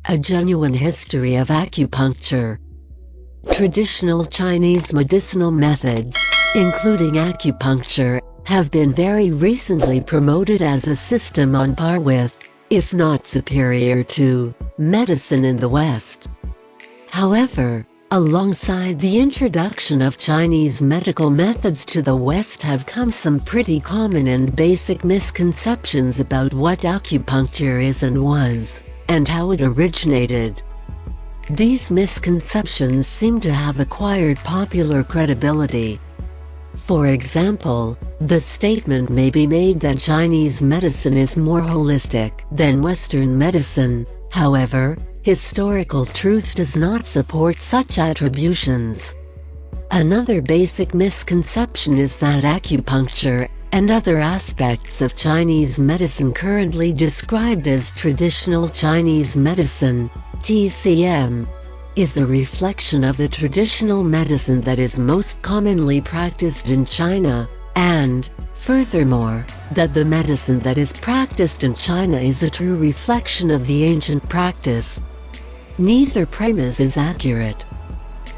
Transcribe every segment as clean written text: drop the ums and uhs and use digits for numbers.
A genuine history of acupuncture. Traditional Chinese medicinal methods, including acupuncture, have been very recently promoted as a system on par with, if not superior to, medicine in the West. However, alongside the introduction of Chinese medical methods to the West have come some pretty common and basic misconceptions about what acupuncture is and was, and how it originated. These misconceptions seem to have acquired popular credibility. For example, the statement may be made that Chinese medicine is more holistic than Western medicine. However, historical truth does not support such attributions. Another basic misconception is that acupuncture, and other aspects of Chinese medicine currently described as traditional Chinese medicine, TCM, is a reflection of the traditional medicine that is most commonly practiced in China, and, furthermore, that the medicine that is practiced in China is a true reflection of the ancient practice. Neither premise is accurate.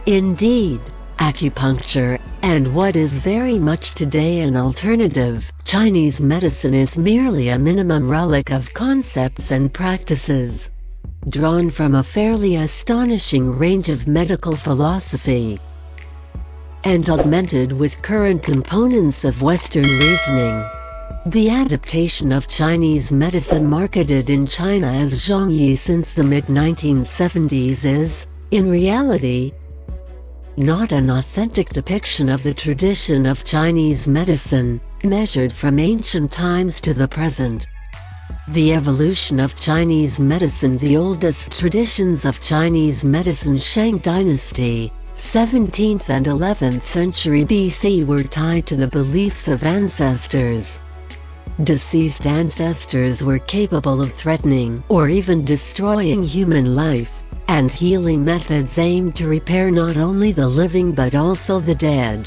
Indeed, acupuncture, and what is very much today an alternative, Chinese medicine is merely a minimum relic of concepts and practices, drawn from a fairly astonishing range of medical philosophy, and augmented with current components of Western reasoning. The adaptation of Chinese medicine marketed in China as Zhongyi since the mid-1970s is, in reality, not an authentic depiction of the tradition of Chinese medicine, measured from ancient times to the present. The evolution of Chinese medicine. The oldest traditions of Chinese medicine, Shang Dynasty, 17th and 11th century BC, were tied to the beliefs of ancestors. Deceased ancestors were capable of threatening or even destroying human life, and healing methods aimed to repair not only the living but also the dead.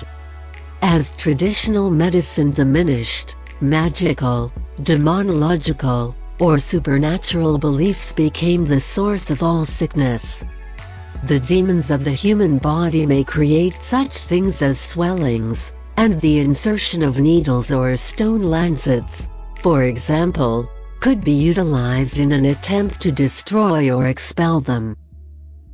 As traditional medicine diminished, magical, demonological, or supernatural beliefs became the source of all sickness. The demons of the human body may create such things as swellings, and the insertion of needles or stone lancets, for example, could be utilized in an attempt to destroy or expel them.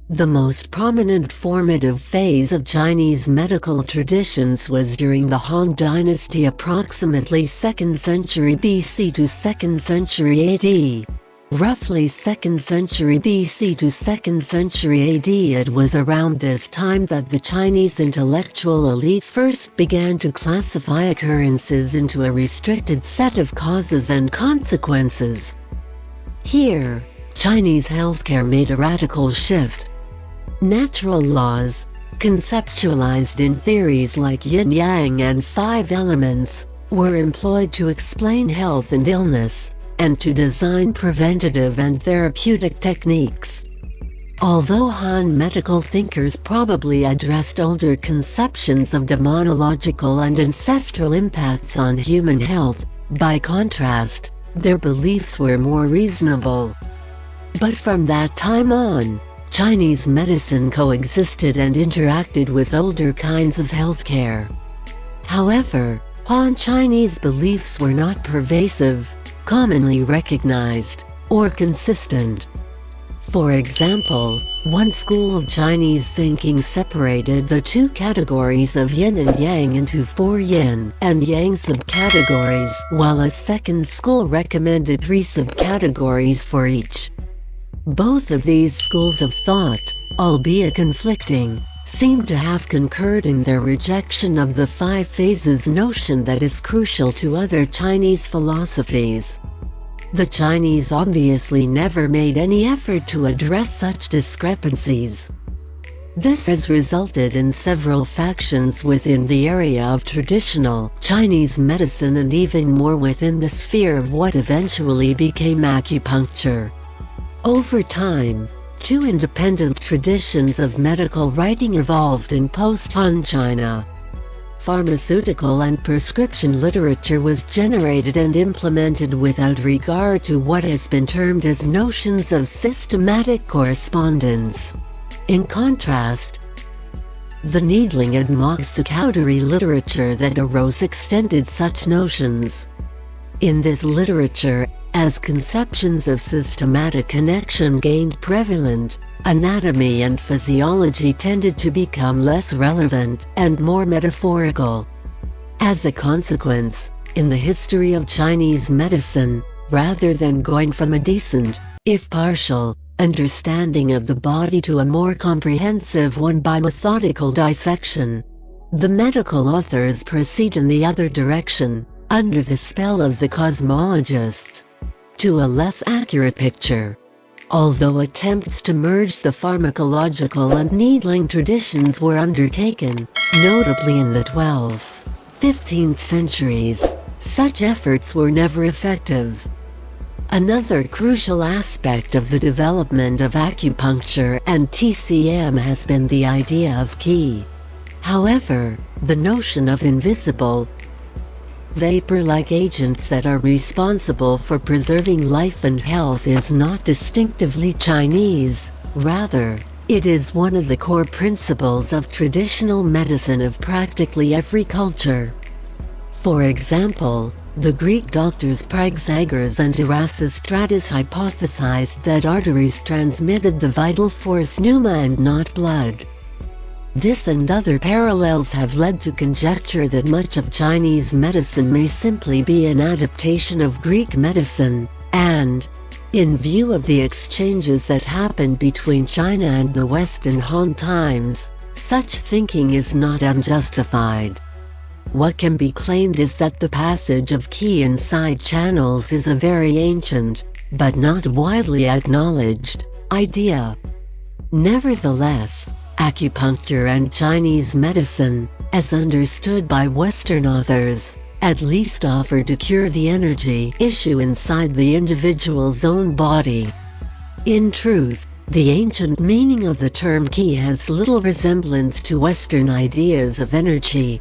The most prominent formative phase of Chinese medical traditions was during the Han Dynasty, approximately 2nd century BC to 2nd century AD. Roughly 2nd century BC to 2nd century AD. It was around this time that the Chinese intellectual elite first began to classify occurrences into a restricted set of causes and consequences. Here, Chinese healthcare made a radical shift. Natural laws, conceptualized in theories like yin-yang and 5 elements, were employed to explain health and illness, and to design preventative and therapeutic techniques. Although Han medical thinkers probably addressed older conceptions of demonological and ancestral impacts on human health, by contrast, their beliefs were more reasonable. But from that time on, Chinese medicine coexisted and interacted with older kinds of healthcare. However, Han Chinese beliefs were not pervasive, commonly recognized, or consistent. For example, one school of Chinese thinking separated the two categories of yin and yang into 4 yin and yang subcategories, while a second school recommended 3 subcategories for each. Both of these schools of thought, albeit conflicting, seem to have concurred in their rejection of the 5 phases notion that is crucial to other Chinese philosophies. The Chinese obviously never made any effort to address such discrepancies. This has resulted in several factions within the area of traditional Chinese medicine and even more within the sphere of what eventually became acupuncture. Over time, 2 independent traditions of medical writing evolved in post-Han China. Pharmaceutical and prescription literature was generated and implemented without regard to what has been termed as notions of systematic correspondence. In contrast, the needling and moxicowdery literature that arose extended such notions. In this literature, as conceptions of systematic connection gained prevalent, anatomy and physiology tended to become less relevant and more metaphorical. As a consequence, in the history of Chinese medicine, rather than going from a decent, if partial, understanding of the body to a more comprehensive one by methodical dissection, the medical authors proceed in the other direction, under the spell of the cosmologists, to a less accurate picture. Although attempts to merge the pharmacological and needling traditions were undertaken, notably in the 12th, 15th centuries, such efforts were never effective. Another crucial aspect of the development of acupuncture and TCM has been the idea of qi. However, the notion of invisible, vapor-like agents that are responsible for preserving life and health is not distinctively Chinese. Rather, it is one of the core principles of traditional medicine of practically every culture. For example, the Greek doctors Praxagoras and Erasistratus hypothesized that arteries transmitted the vital force pneuma and not blood. This and other parallels have led to conjecture that much of Chinese medicine may simply be an adaptation of Greek medicine, and, in view of the exchanges that happened between China and the West in Han times, such thinking is not unjustified. What can be claimed is that the passage of qi inside channels is a very ancient, but not widely acknowledged, idea. Nevertheless, acupuncture and Chinese medicine, as understood by Western authors, at least offer to cure the energy issue inside the individual's own body. In truth, the ancient meaning of the term qi has little resemblance to Western ideas of energy.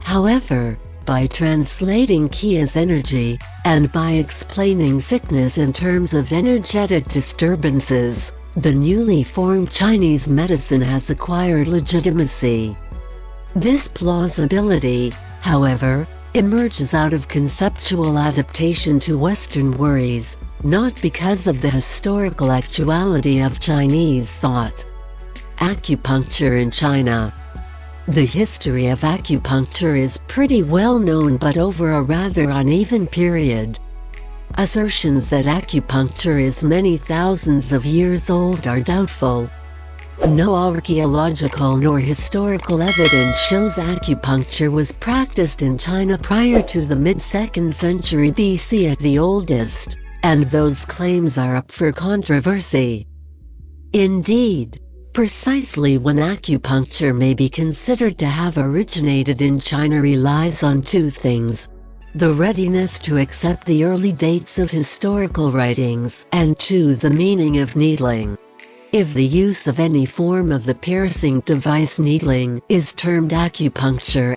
However, by translating qi as energy, and by explaining sickness in terms of energetic disturbances, the newly formed Chinese medicine has acquired legitimacy. This plausibility, however, emerges out of conceptual adaptation to Western worries, not because of the historical actuality of Chinese thought. Acupuncture in China. The history of acupuncture is pretty well known, but over a rather uneven period. Assertions that acupuncture is many thousands of years old are doubtful. No archaeological nor historical evidence shows acupuncture was practiced in China prior to the mid-2nd century BC at the oldest, and those claims are up for controversy. Indeed, precisely when acupuncture may be considered to have originated in China relies on two things: the readiness to accept the early dates of historical writings, and 2. the meaning of needling. If the use of any form of the piercing device needling is termed acupuncture,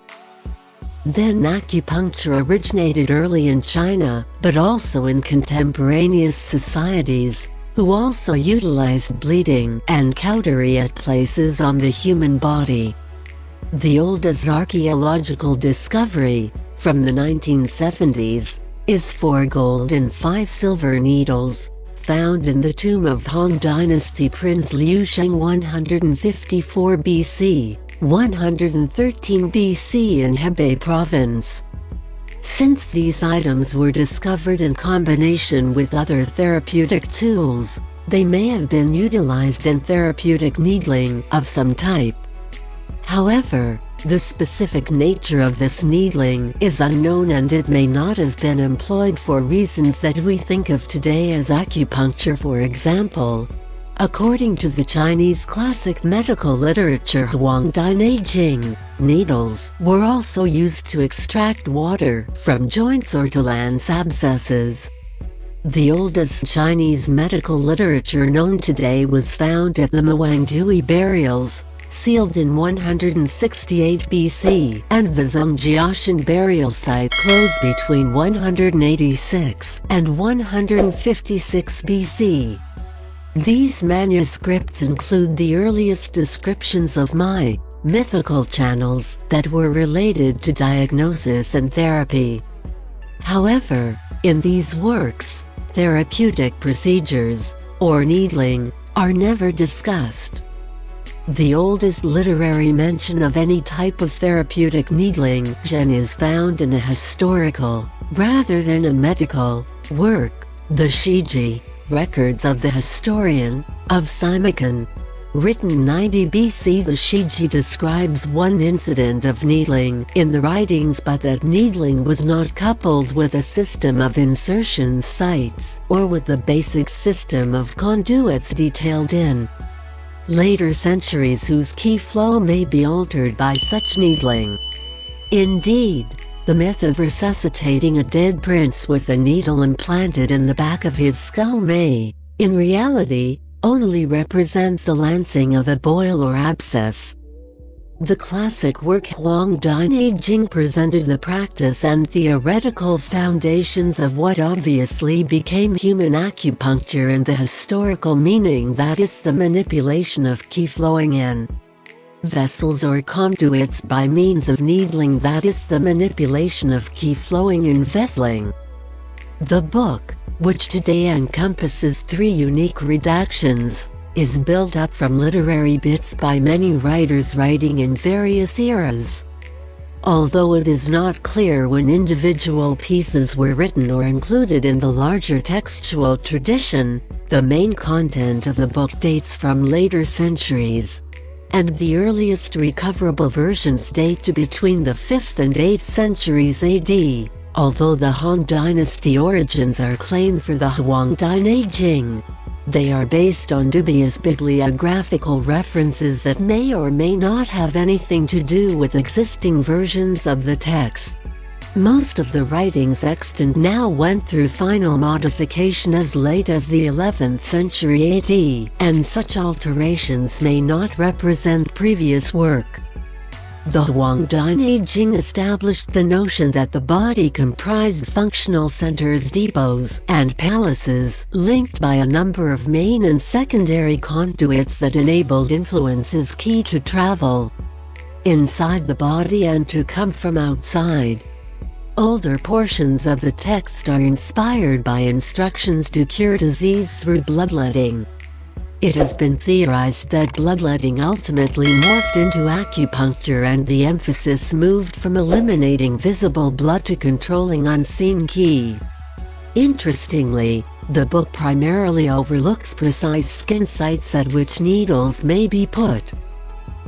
then acupuncture originated early in China, but also in contemporaneous societies, who also utilized bleeding and cautery at places on the human body. The oldest archaeological discovery, from the 1970s, is 4 gold and 5 silver needles, found in the tomb of Han Dynasty Prince Liu Sheng 154 BC, 113 BC in Hebei Province. Since these items were discovered in combination with other therapeutic tools, they may have been utilized in therapeutic needling of some type. However, the specific nature of this needling is unknown, and it may not have been employed for reasons that we think of today as acupuncture, for example. According to the Chinese classic medical literature Huang Dai Nei Jing, needles were also used to extract water from joints or to lance abscesses. The oldest Chinese medical literature known today was found at the Mawangdui burials, sealed in 168 BC, and the Zhongjiashan burial site closed between 186 and 156 BC. These manuscripts include the earliest descriptions of mythical channels that were related to diagnosis and therapy. However, in these works, therapeutic procedures, or needling, are never discussed. The oldest literary mention of any type of therapeutic needling is found in a historical, rather than a medical, work, the Shiji, Records of the Historian, of Saimakan. Written 90 BC, the Shiji describes one incident of needling in the writings, but that needling was not coupled with a system of insertion sites or with the basic system of conduits detailed in later centuries, whose key flow may be altered by such needling. Indeed, the myth of resuscitating a dead prince with a needle implanted in the back of his skull may, in reality, only represents the lancing of a boil or abscess. The classic work Huang Dainei Jing presented the practice and theoretical foundations of what obviously became human acupuncture and the historical meaning, that is, the manipulation of qi flowing in vessels or conduits by means of needling, that is, the manipulation of qi flowing in vesseling. The book, which today encompasses 3 unique redactions, is built up from literary bits by many writers writing in various eras. Although it is not clear when individual pieces were written or included in the larger textual tradition, the main content of the book dates from later centuries, and the earliest recoverable versions date to between the 5th and 8th centuries AD. Although the Han Dynasty origins are claimed for the Huang Dainei Jing, they are based on dubious bibliographical references that may or may not have anything to do with existing versions of the text. Most of the writings extant now went through final modification as late as the 11th century AD, and such alterations may not represent previous work. The Huang Dainei Jing established the notion that the body comprised functional centers, depots, and palaces, linked by a number of main and secondary conduits that enabled influences qi to travel inside the body and to come from outside. Older portions of the text are inspired by instructions to cure disease through bloodletting. It has been theorized that bloodletting ultimately morphed into acupuncture, and the emphasis moved from eliminating visible blood to controlling unseen qi. Interestingly, the book primarily overlooks precise skin sites at which needles may be put.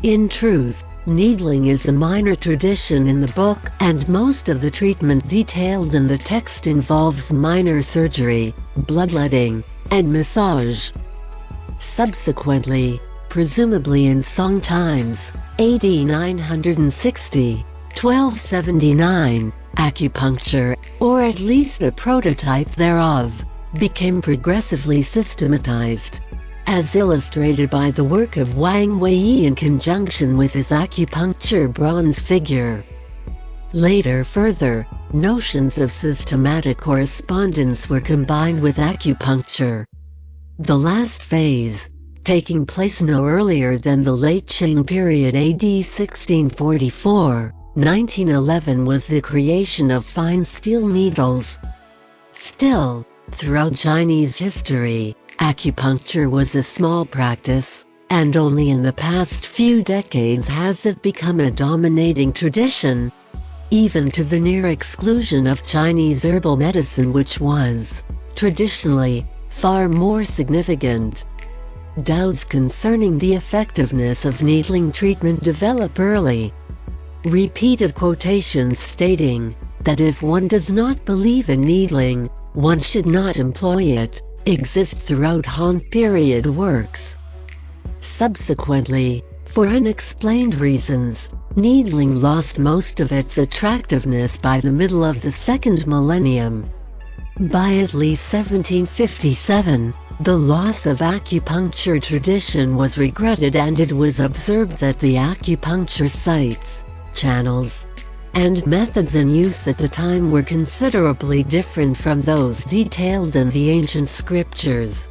In truth, needling is a minor tradition in the book, and most of the treatment detailed in the text involves minor surgery, bloodletting, and massage. Subsequently, presumably in Song times, AD 960, 1279, acupuncture, or at least a prototype thereof, became progressively systematized, as illustrated by the work of Wang Wei in conjunction with his acupuncture bronze figure. Later, further notions of systematic correspondence were combined with acupuncture. The last phase, taking place no earlier than the late Qing period AD 1644-1911, was the creation of fine steel needles. Still, throughout Chinese history, acupuncture was a small practice, and only in the past few decades has it become a dominating tradition, even to the near exclusion of Chinese herbal medicine, which was, traditionally, far more significant. Doubts concerning the effectiveness of needling treatment develop early. Repeated quotations stating that if one does not believe in needling, one should not employ it, exist throughout Han period works. Subsequently, for unexplained reasons, needling lost most of its attractiveness by the middle of the second millennium. By at least 1757, The loss of acupuncture tradition was regretted, and it was observed that the acupuncture sites, channels, and methods in use at the time were considerably different from those detailed in the ancient scriptures.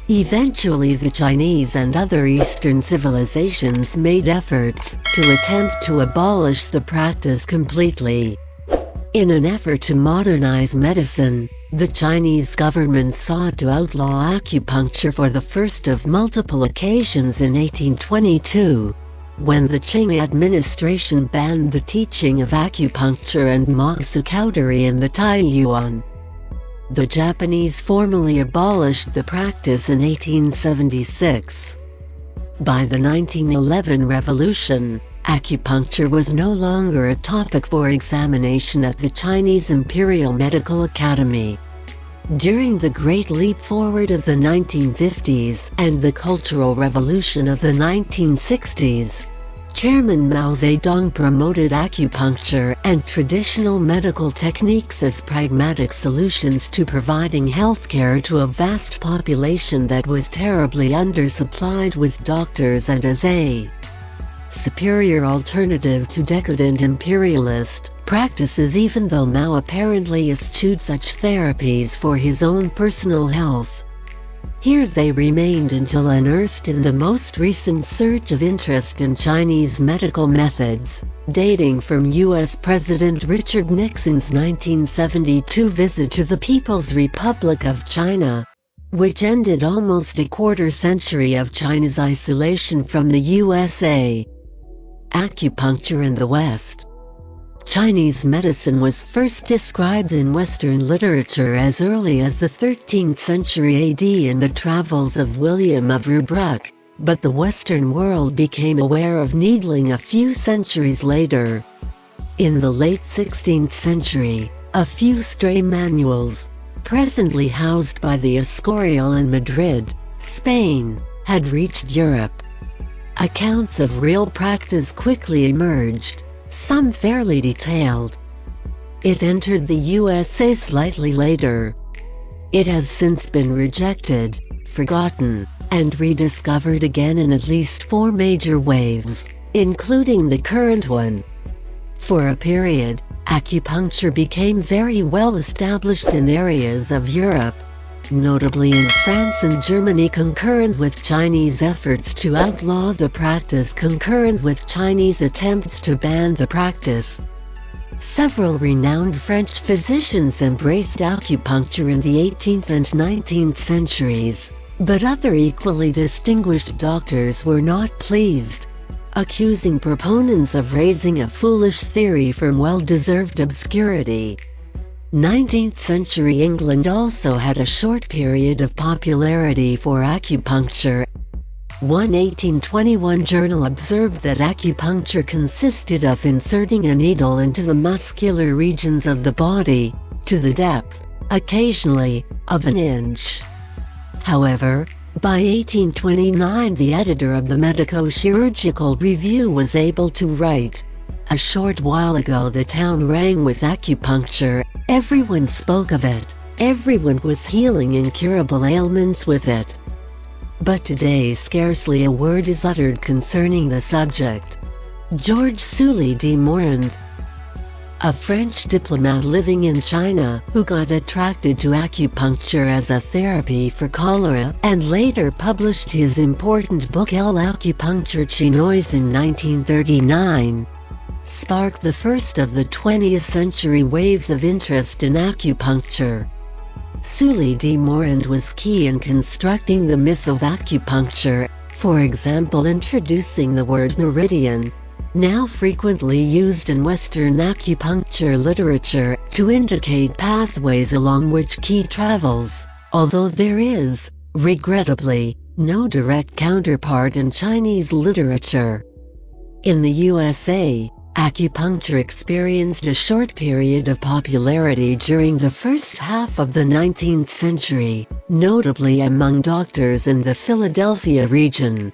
Eventually, the Chinese and other Eastern civilizations made efforts to attempt to abolish the practice completely. In an effort to modernize medicine, the Chinese government sought to outlaw acupuncture for the first of multiple occasions in 1822, when the Qing administration banned the teaching of acupuncture and moxicoutery in the Taiyuan. The Japanese formally abolished the practice in 1876. By the 1911 revolution, acupuncture was no longer a topic for examination at the Chinese Imperial Medical Academy. During the Great Leap Forward of the 1950s and the Cultural Revolution of the 1960s, Chairman Mao Zedong promoted acupuncture and traditional medical techniques as pragmatic solutions to providing healthcare to a vast population that was terribly undersupplied with doctors, and as a superior alternative to decadent imperialist practices, even though Mao apparently eschewed such therapies for his own personal health. Here they remained until unearthed in the most recent surge of interest in Chinese medical methods, dating from U.S. President Richard Nixon's 1972 visit to the People's Republic of China, which ended almost a quarter-century of China's isolation from the USA. Acupuncture in the West. Chinese medicine was first described in Western literature as early as the 13th century AD in the Travels of William of Rubruck, but the Western world became aware of needling a few centuries later. In the late 16th century, a few stray manuals, presently housed by the Escorial in Madrid, Spain, had reached Europe. Accounts of real practice quickly emerged, some fairly detailed. It entered the USA slightly later. It has since been rejected, forgotten, and rediscovered again in at least 4 major waves, including the current one. For a period, acupuncture became very well established in areas of Europe, notably in France and Germany, concurrent with Chinese efforts to outlaw the practice, concurrent with Chinese attempts to ban the practice. Several renowned French physicians embraced acupuncture in the 18th and 19th centuries, but other equally distinguished doctors were not pleased, accusing proponents of raising a foolish theory from well-deserved obscurity. 19th century England also had a short period of popularity for acupuncture. One 1821 journal observed that acupuncture consisted of inserting a needle into the muscular regions of the body, to the depth, occasionally, of an inch. However, by 1829 the editor of the Medico-Chirurgical Review was able to write, "A short while ago the town rang with acupuncture, everyone spoke of it, everyone was healing incurable ailments with it. But today scarcely a word is uttered concerning the subject." Georges Sully de Morand, a French diplomat living in China who got attracted to acupuncture as a therapy for cholera and later published his important book L'acupuncture chinoise in 1939, sparked the first of the 20th century waves of interest in acupuncture. Sully de Morand was key in constructing the myth of acupuncture, for example introducing the word meridian, now frequently used in Western acupuncture literature, to indicate pathways along which qi travels, although there is, regrettably, no direct counterpart in Chinese literature. In the USA, acupuncture experienced a short period of popularity during the first half of the 19th century, notably among doctors in the Philadelphia region.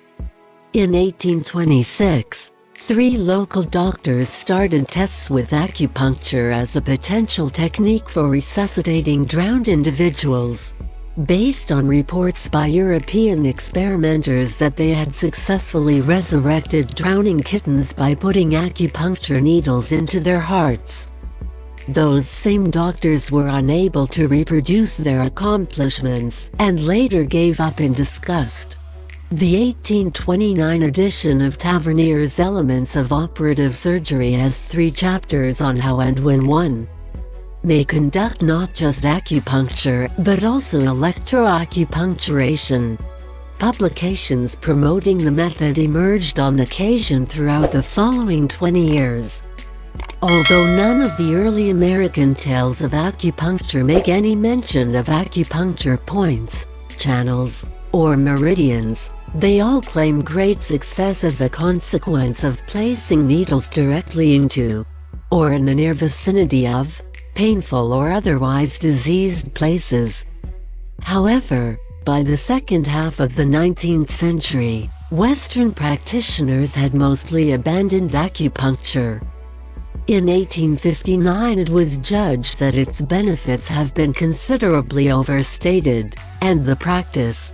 In 1826, 3 local doctors started tests with acupuncture as a potential technique for resuscitating drowned individuals. based on reports by European experimenters that they had successfully resurrected drowning kittens by putting acupuncture needles into their hearts. Those same doctors were unable to reproduce their accomplishments and later gave up in disgust. The 1829 edition of Tavernier's Elements of Operative Surgery has 3 chapters on how and when one may conduct not just acupuncture but also electroacupuncturation. Publications promoting the method emerged on occasion throughout the following 20 years. Although none of the early American tales of acupuncture make any mention of acupuncture points, channels, or meridians, they all claim great success as a consequence of placing needles directly into, or in the near vicinity of, painful or otherwise diseased places. However, by the second half of the 19th century, Western practitioners had mostly abandoned acupuncture. In 1859 it was judged that its benefits have been considerably overstated, and the practice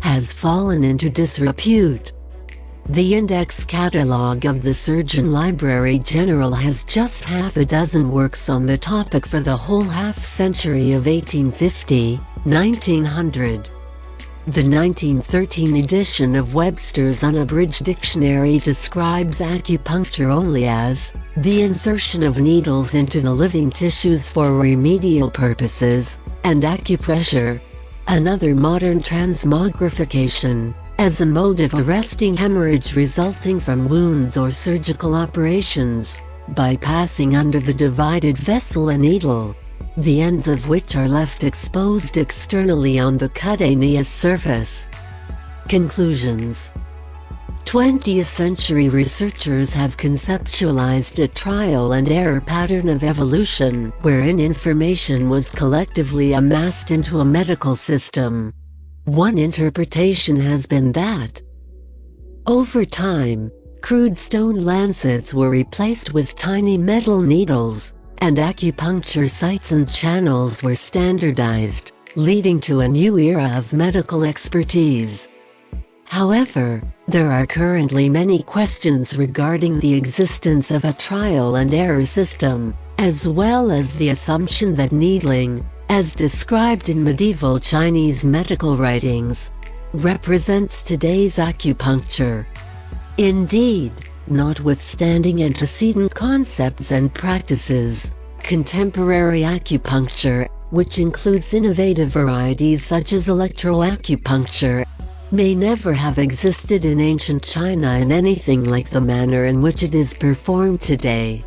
has fallen into disrepute. The index catalogue of the Surgeon Library General has just half a dozen works on the topic for the whole half-century of 1850–1900. The 1913 edition of Webster's Unabridged Dictionary describes acupuncture only as the insertion of needles into the living tissues for remedial purposes, and acupressure, another modern transmogrification, as a mode of arresting hemorrhage resulting from wounds or surgical operations, by passing under the divided vessel a needle, the ends of which are left exposed externally on the cutaneous surface. Conclusions. 20th century researchers have conceptualized a trial and error pattern of evolution wherein information was collectively amassed into a medical system. One interpretation has been that, over time, crude stone lancets were replaced with tiny metal needles, and acupuncture sites and channels were standardized, leading to a new era of medical expertise. However, there are currently many questions regarding the existence of a trial and error system, as well as the assumption that needling, as described in medieval Chinese medical writings, represents today's acupuncture. Indeed, notwithstanding antecedent concepts and practices, contemporary acupuncture, which includes innovative varieties such as electroacupuncture, may never have existed in ancient China in anything like the manner in which it is performed today.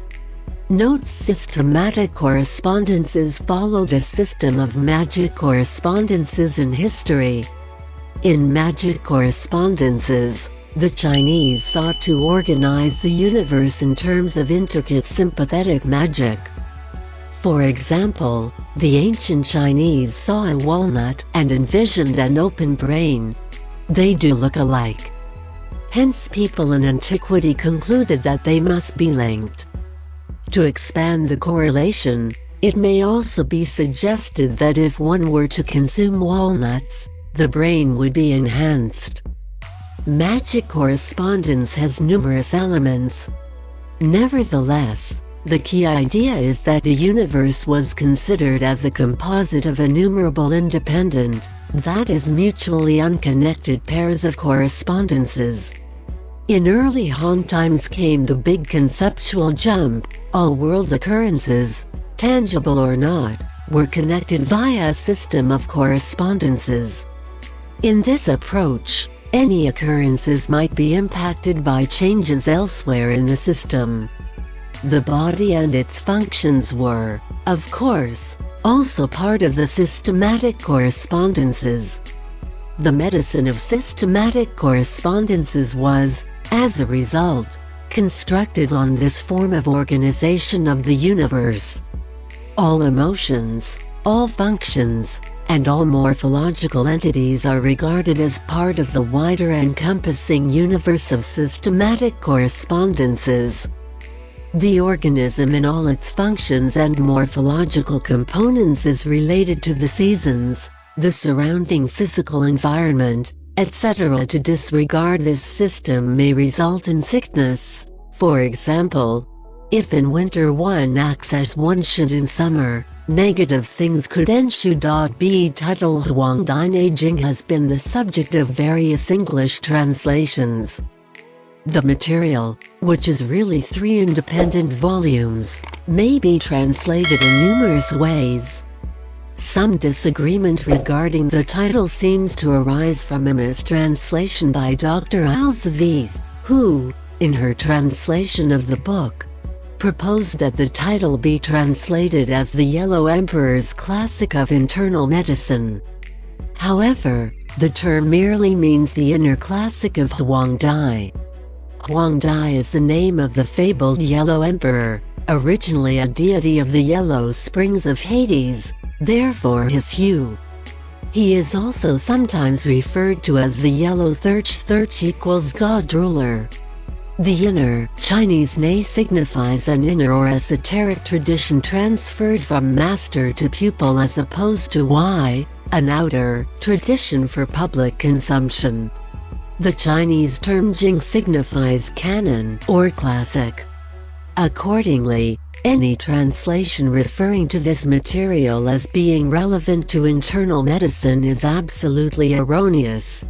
Notes: systematic correspondences followed a system of magic correspondences in history. In magic correspondences, the Chinese sought to organize the universe in terms of intricate sympathetic magic. For example, the ancient Chinese saw a walnut and envisioned an open brain. They do look alike. Hence people in antiquity concluded that they must be linked. To expand the correlation, it may also be suggested that if one were to consume walnuts, the brain would be enhanced. Magic correspondence has numerous elements. Nevertheless, the key idea is that the universe was considered as a composite of innumerable independent, that is mutually unconnected pairs of correspondences. In early Han times came the big conceptual jump. All world occurrences, tangible or not, were connected via a system of correspondences. In this approach, any occurrences might be impacted by changes elsewhere in the system. The body and its functions were, of course, also part of the systematic correspondences. The medicine of systematic correspondences was, as a result, constructed on this form of organization of the universe. All emotions, all functions, and all morphological entities are regarded as part of the wider encompassing universe of systematic correspondences. The organism in all its functions and morphological components is related to the seasons, the surrounding physical environment, etc. To disregard this system may result in sickness. For example, if in winter one acts as one should in summer, negative things could ensue. B. Title: Huangdai Neijing has been the subject of various English translations. The material, which is really 3 independent volumes, may be translated in numerous ways. Some disagreement regarding the title seems to arise from a mistranslation by Dr. Alzavith, who, in her translation of the book, proposed that the title be translated as The Yellow Emperor's Classic of Internal Medicine. However, the term merely means the inner classic of Huangdai. Huangdai is the name of the fabled Yellow Emperor, originally a deity of the yellow springs of Hades, therefore his hue. He is also sometimes referred to as the Yellow Thirch equals God ruler. The inner Chinese name signifies an inner or esoteric tradition transferred from master to pupil, as opposed to an outer tradition for public consumption. The Chinese term Jing signifies canon or classic. Accordingly, any translation referring to this material as being relevant to internal medicine is absolutely erroneous.